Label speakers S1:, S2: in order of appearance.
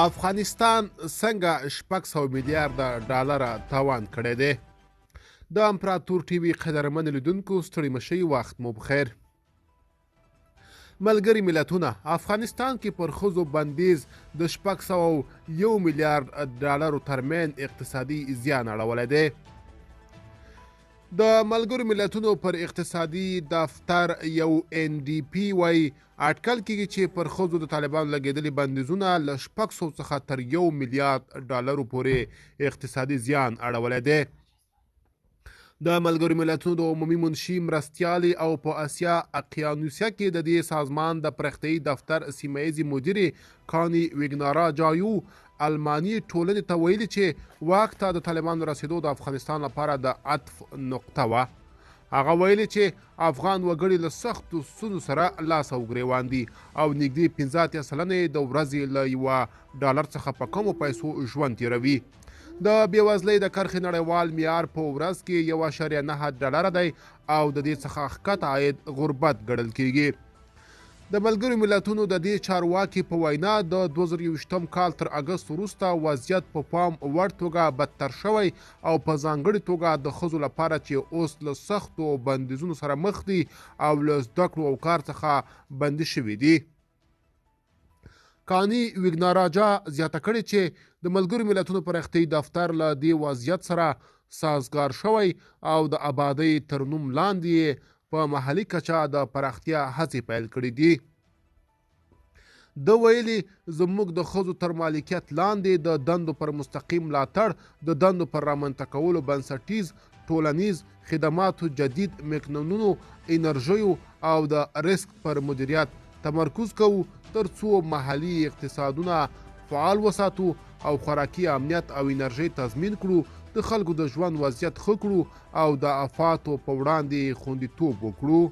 S1: افغانستان څنګه 600 میلیارډ ډالر تاوان کړی دی. د امپراتور ټي وي قدرمن لیدونکو ستړي مشئ، وخت مو بخیر. ملګري ملتونه افغانستان کې پر ښځو بندیز د 601 میلیارډ ډالرو ترمن اقتصادي زیان اړولی دی. د ملګرو ملتونو پر اقتصادي دفتر یو NDP وایي اټکل کېږي چې پر ښځو د طالبانو لګېدلي بندیزونه له 600 څخه تر 1 میلیارډ ډالرو پورې اقتصادي زیان اړولی دی. د ملګرو ملتونو د عمومي منشي مرستیالې او په اسیا اقیانوسیه کې د دې سازمان د پرختیايي دفتر سیمه ییزې مدیرې کاني ویګناراجایو الماني ټولنې ته ویلي چې واک ته د طالبانو رسېدو د افغانستان لپاره د عطف نقطه وه. هغه ویلي چې افغان وګړي له سختو ستونزو سره لاس او ګریوان دي او نږدې 15 سلنې د ورځې له 1 ډالر څخه په کمو پیسو ژوند تیروي. د بېوزلۍ د کرښې نړیوال معیار په ورځ کې 1.9 ډالره دی او د دې څخه ښکته عاید غربت ګڼل کیږي. د ملګرو ملتونو د دې چارواکي په وینا د 2021 کال تر اګست وروسته وضعیت په پام وړ توګه بدتر شوی او په ځانګړې توګه د ښځو لپاره چې اوس له سختو بندیزونو سره مخ دي او له زده کړو او کار څخه بندي شوي دي. کاني ویګناراجا زیاته کړې چې د ملګرو ملتونو پرختیايي دفتر له دې وضعیت سره سازګار شوی او د آبادۍ تر نوم لاندې په محلي کچه د پراختیا هڅې پیل کړي دي. د ویلي زموږ د ښځو تر مالکیت لاندې د دندو پر مستقیم ملاتړ، د دندو پر رامنځته کولو بنسټیز ټولنیز خدماتو، جدید میکانونو، انرژیو او د ریسک پر مدیریت تمرکز کوو تر څو محلي اقتصادونه فعال وساتو او خوراکي امنیت او انرژي تضمین کړو، د خلکو د ژوند وضعیت ښه کړو او د آفاتو په وړاندې خوندیتوب وکړو.